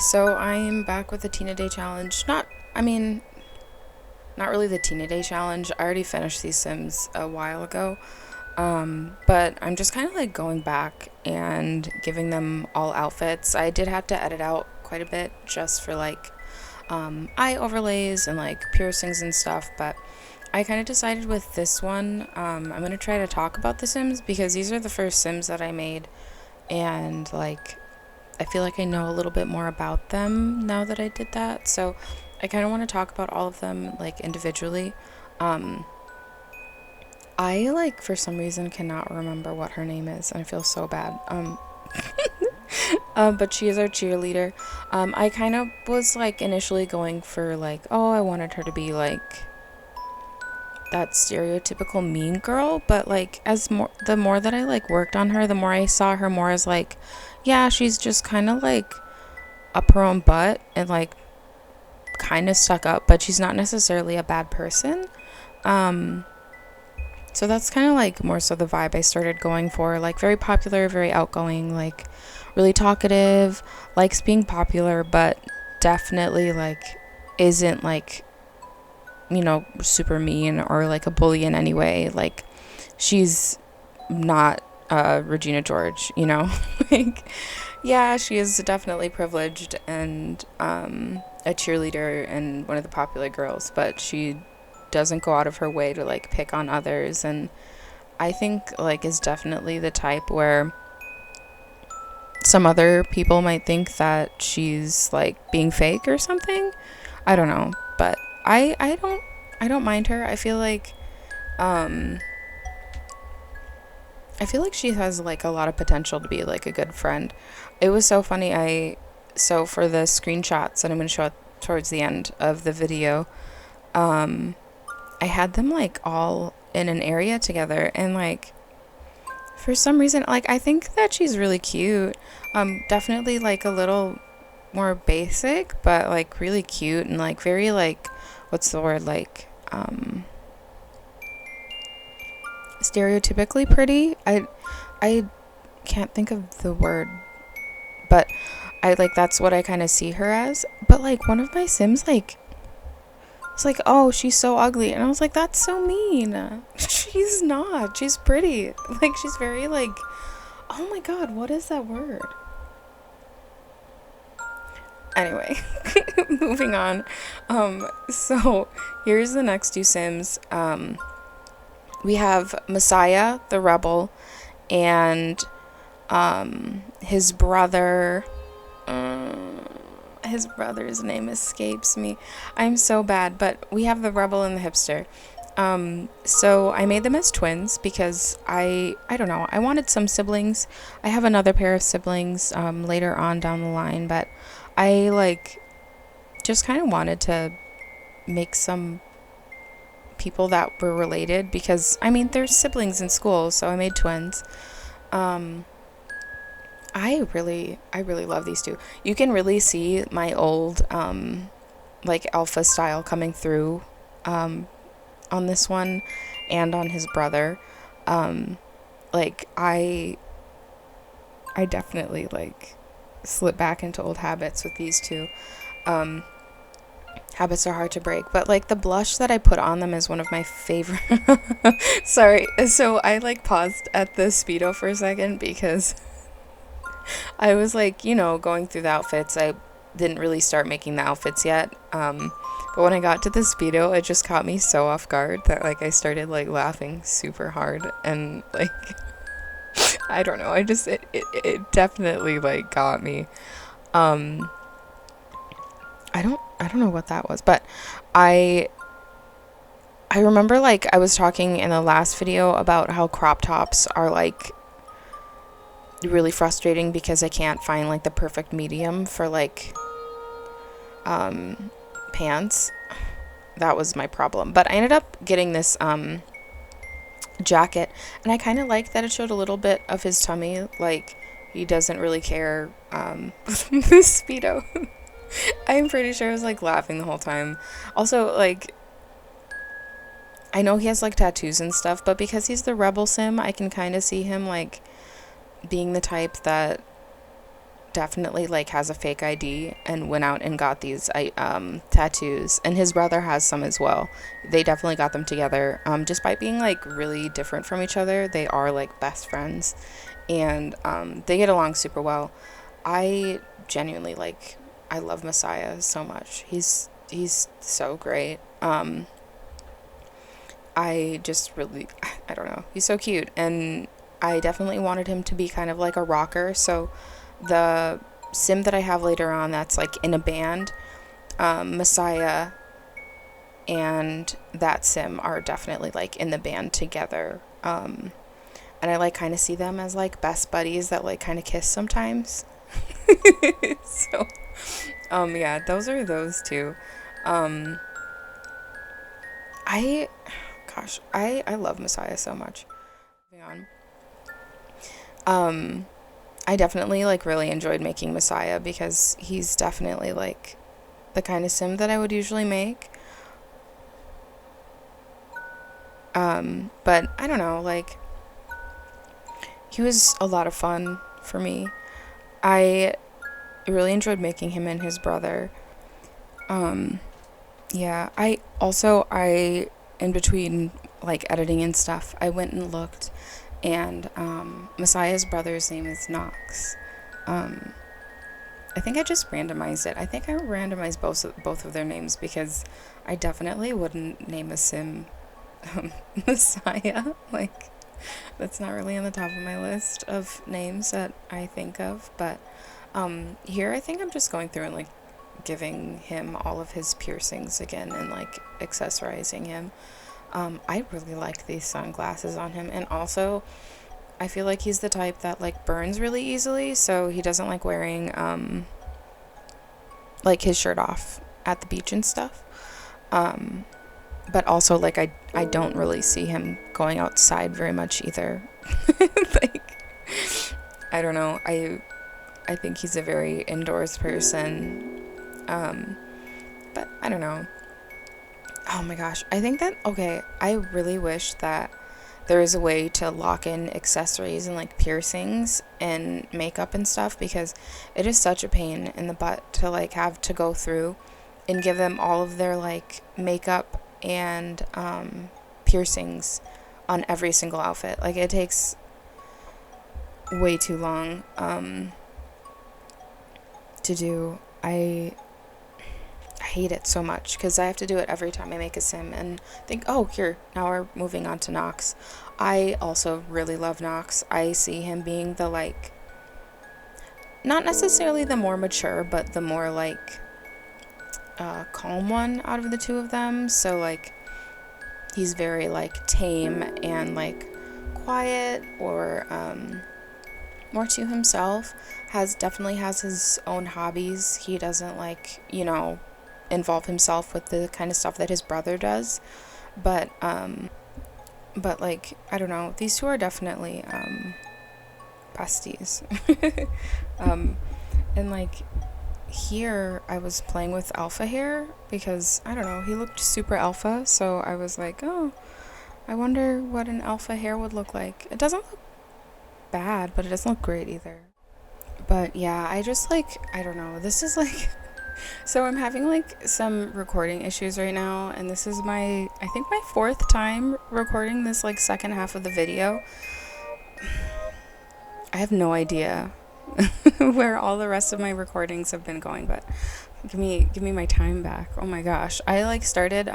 So I'm back with the Teen a Day challenge. Not really the Teen a Day challenge. I already finished these Sims a while ago. But I'm just kind of like going back and giving them all outfits. I did have to edit out quite a bit just for like eye overlays and like piercings and stuff. But I kind of decided with this one, I'm going to try to talk about the Sims because these are the first Sims that I made. And like, I feel like I know a little bit more about them now that I did that. So I kind of want to talk about all of them like individually. I like for some reason cannot remember what her name is, and I feel so bad. But she is our cheerleader. I kind of was like initially going for like, oh, I wanted her to be like that stereotypical mean girl, but like the more that I like worked on her, the more I saw her more as like, yeah, she's just kind of like up her own butt and like kind of stuck up, but she's not necessarily a bad person. So that's kind of like more so the vibe I started going for, like very popular, very outgoing, like really talkative, likes being popular, but definitely like isn't like, super mean or like a bully in any way. Like she's not Regina George, like yeah, she is definitely privileged and a cheerleader and one of the popular girls, but she doesn't go out of her way to like pick on others, and I think like is definitely the type where some other people might think that she's like being fake or something. I don't know, but I don't mind her. I feel like she has like a lot of potential to be like a good friend. It was so funny. So for the screenshots that I'm going to show towards the end of the video, I had them like all in an area together, and like for some reason, like I think that she's really cute. Definitely like a little more basic, but like really cute and like very like, what's the word, like stereotypically pretty. I can't think of the word, but I like that's what I kind of see her as. But like one of my Sims like it's like, oh, she's so ugly, and I was like, that's so mean. She's not. She's pretty. Like she's very like, oh my god, what is that word? Anyway, moving on. So here's the next two Sims. We have Messiah, the rebel, and his brother. His brother's name escapes me. I'm so bad, but we have the rebel and the hipster. So I made them as twins because I don't know, I wanted some siblings. I have another pair of siblings later on down the line, but I like just kind of wanted to make some people that were related because I mean they're siblings in school, so I made twins. I really love these two. You can really see my old like alpha style coming through on this one and on his brother. Like I definitely like slip back into old habits with these two. Habits are hard to break, but like the blush that I put on them is one of my favorite. Sorry, so I like paused at the Speedo for a second because I was like, going through the outfits. I didn't really start making the outfits yet. But when I got to the Speedo, it just caught me so off guard that like I started like laughing super hard, and like I don't know, it definitely like got me. I don't know what that was, but I remember like I was talking in the last video about how crop tops are like really frustrating because I can't find like the perfect medium for like pants. That was my problem, but I ended up getting this jacket, and I kind of like that it showed a little bit of his tummy, like he doesn't really care. The Speedo. I'm pretty sure I was like laughing the whole time. Also, like I know he has like tattoos and stuff, but because he's the rebel Sim, I can kind of see him like being the type that definitely like has a fake ID and went out and got these tattoos, and his brother has some as well. They definitely got them together. Despite being like really different from each other, they are like best friends, and they get along super well. I genuinely like, I love Messiah so much. He's so great. I just really, I don't know, he's so cute, and I definitely wanted him to be kind of like a rocker. So the sim that I have later on that's like in a band, Messiah and that sim are definitely like in the band together. And I like kind of see them as like best buddies that like kind of kiss sometimes. So yeah, those are those two. I gosh, I love Messiah so much. Moving on. I definitely like really enjoyed making Messiah because he's definitely like the kind of sim that I would usually make. But I don't know, like, he was a lot of fun for me. I really enjoyed making him and his brother. Yeah, I in between like editing and stuff, I went and looked, and Messiah's brother's name is Knox. I think I just randomized it. I think I randomized both of their names because I definitely wouldn't name a sim Messiah. Like, that's not really on the top of my list of names that I think of. But here I think I'm just going through and like giving him all of his piercings again and like accessorizing him. I really like these sunglasses on him, and also I feel like he's the type that like burns really easily, so he doesn't like wearing like his shirt off at the beach and stuff. But also like I don't really see him going outside very much either. Like, I don't know. I think he's a very indoors person. But I don't know. Oh my gosh. I think that, okay, I really wish that there is a way to lock in accessories and like piercings and makeup and stuff, because it is such a pain in the butt to like have to go through and give them all of their like makeup and piercings on every single outfit. Like, it takes way too long to do. I hate it so much because I have to do it every time I make a sim and think, oh, here, now we're moving on to Knox. I also really love Knox. I see him being the like, not necessarily the more mature, but the more like calm one out of the two of them. So like, he's very like tame and like quiet, or more to himself. Definitely has his own hobbies. He doesn't like, involve himself with the kind of stuff that his brother does. But like, I don't know, these two are definitely besties. And like, here I was playing with alpha hair because I don't know, he looked super alpha, so I was like, oh, I wonder what an alpha hair would look like. It doesn't look bad, but it doesn't look great either. But yeah, I just like, I don't know, this is like so I'm having like some recording issues right now, and this is I think my 4th time recording this like second half of the video. I have no idea where all the rest of my recordings have been going, but give me my time back. Oh my gosh, I like started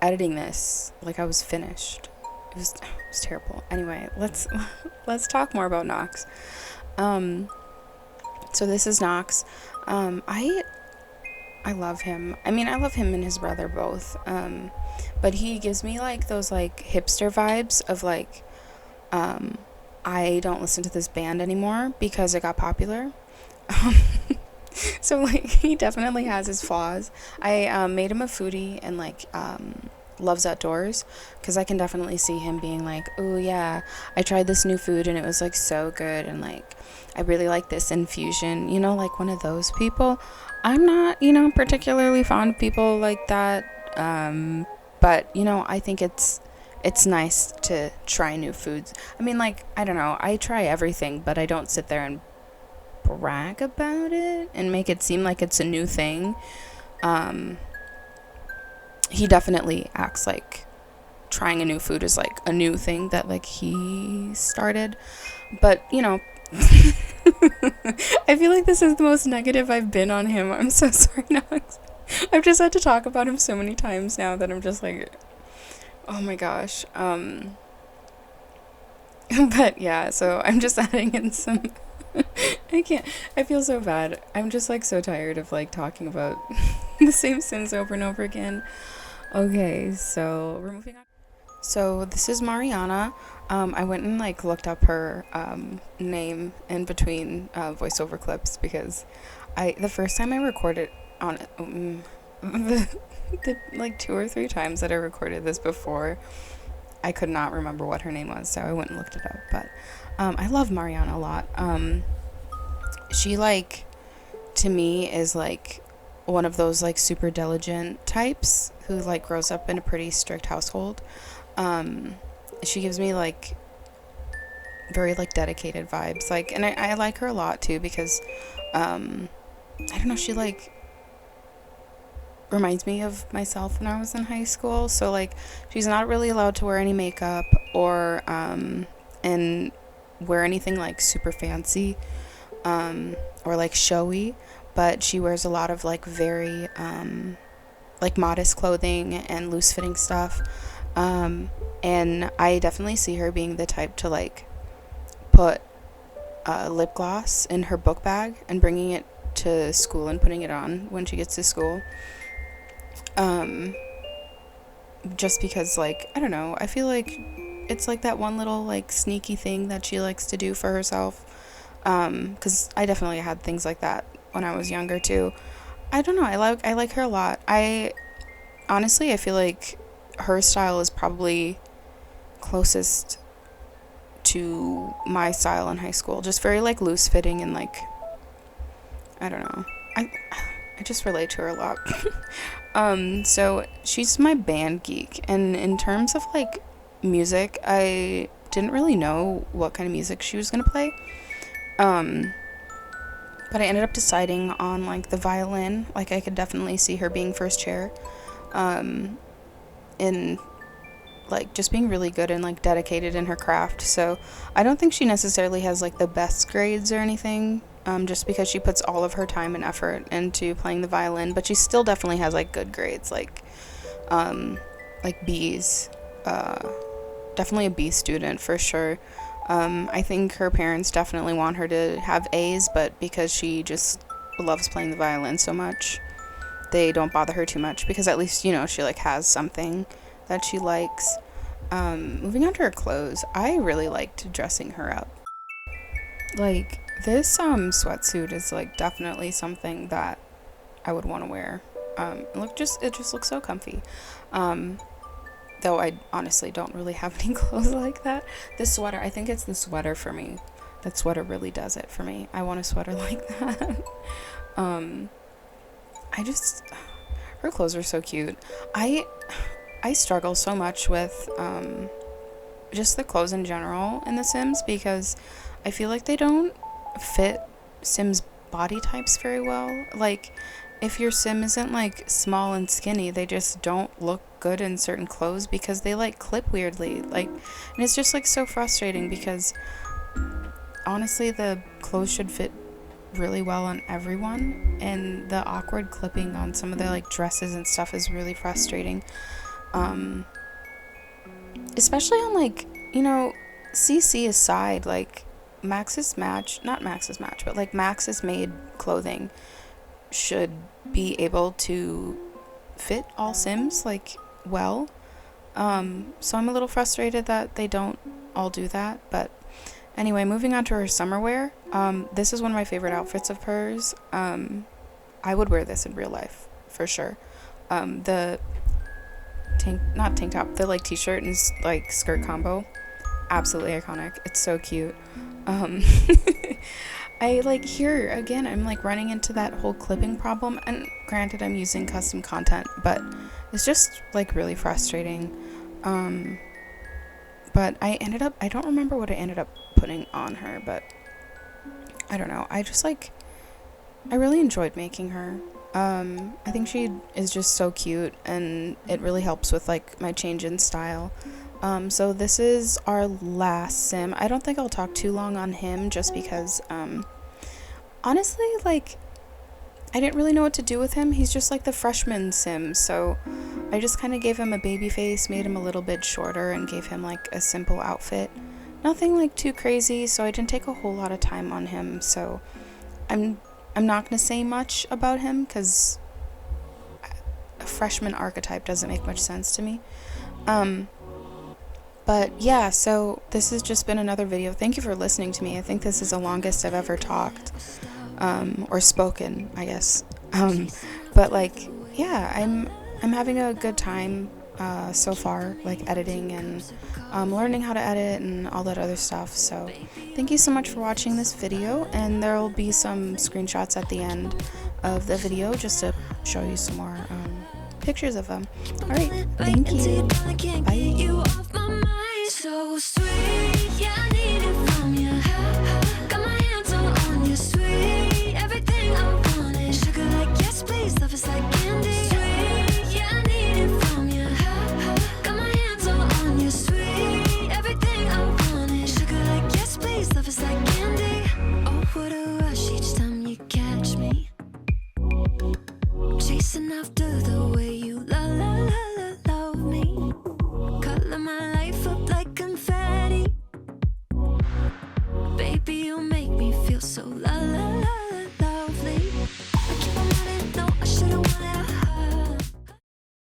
editing this like I was finished. It was terrible. Anyway, let's talk more about Knox. So this is Knox. I love him. I mean, I love him and his brother both. But he gives me like those like hipster vibes of like, I don't listen to this band anymore because it got popular. So like, he definitely has his flaws. I made him a foodie and like loves outdoors, because I can definitely see him being like, oh yeah, I tried this new food and it was like so good, and like I really like this infusion, like one of those people. I'm not, particularly fond of people like that, but I think it's nice to try new foods. I mean, like, I don't know, I try everything, but I don't sit there and brag about it and make it seem like it's a new thing. He definitely acts like trying a new food is like a new thing that like he started, but you know, I feel like this is the most negative I've been on him. I'm so sorry. Now I've just had to talk about him so many times now that I'm just like, oh my gosh. But yeah, so I'm just adding in some I can't, I feel so bad. I'm just like so tired of like talking about the same Sims over and over again. Okay, so we're moving on. So this is Mariana. I went and like looked up her name in between voiceover clips because the first time I recorded on the like 2 or 3 times that I recorded this before, I could not remember what her name was, so I went and looked it up. But I love Mariana a lot. She like, to me, is like one of those like super diligent types who like grows up in a pretty strict household. She gives me like very like dedicated vibes, like, and I like her a lot too because I don't know, she like reminds me of myself when I was in high school. So like she's not really allowed to wear any makeup or and wear anything like super fancy or like showy, but she wears a lot of like very like modest clothing and loose fitting stuff. And I definitely see her being the type to like put lip gloss in her book bag and bringing it to school and putting it on when she gets to school. Just because like, I don't know, I feel like it's like that one little like sneaky thing that she likes to do for herself. 'Cause I definitely had things like that when I was younger too. I don't know, I like her a lot. Honestly, I feel like her style is probably closest to my style in high school. Just very like loose fitting and like, I don't know. I just relate to her a lot. So she's my band geek, and in terms of like music, I didn't really know what kind of music she was gonna play. But I ended up deciding on like the violin. Like I could definitely see her being first chair. In like just being really good and like dedicated in her craft. So I don't think she necessarily has like the best grades or anything, just because she puts all of her time and effort into playing the violin, but she still definitely has like good grades, like B's. Definitely a B student for sure. I think her parents definitely want her to have A's, but because she just loves playing the violin so much, they don't bother her too much, because at least, you know, she like has something that she likes. Moving on to her clothes, I really liked dressing her up. Like this sweatsuit is like definitely something that I would want to wear. It just looks so comfy. Though I honestly don't really have any clothes like that. This sweater, I think it's the sweater for me. That sweater really does it for me. I want a sweater like that. Her clothes are so cute. I struggle so much with just the clothes in general in The Sims, because I feel like they don't fit Sims body types very well. Like, if your Sim isn't like small and skinny, they just don't look good in certain clothes because they like clip weirdly. Like, and it's just like so frustrating because honestly the clothes should fit really well on everyone, and the awkward clipping on some of the like dresses and stuff is really frustrating. Especially on like, you know, CC aside, like Max's made clothing should be able to fit all Sims like well. So I'm a little frustrated that they don't all do that. But anyway, moving on to her summer wear. This is one of my favorite outfits of hers. I would wear this in real life for sure. The not tank top, the like t-shirt and like skirt combo, absolutely iconic. It's so cute. I like, here again, I'm like running into that whole clipping problem, and granted I'm using custom content, but it's just like really frustrating. But I don't remember what I ended up putting on her, but I don't know, I just like, I really enjoyed making her. I think she is just so cute, and it really helps with like my change in style. So this is our last sim. I don't think I'll talk too long on him, just because honestly, like, I didn't really know what to do with him. He's just like the freshman sim, so I just kind of gave him a baby face, made him a little bit shorter, and gave him like a simple outfit. Nothing like too crazy, so I didn't take a whole lot of time on him, so I'm not going to say much about him because a freshman archetype doesn't make much sense to me. But yeah, so this has just been another video. Thank you for listening to me. I think this is the longest I've ever talked, or spoken, I guess. But like, yeah, I'm having a good time so far, like editing and learning how to edit and all that other stuff. So thank you so much for watching this video, and there will be some screenshots at the end of the video just to show you some more pictures of them. Alright, thank you. Bye.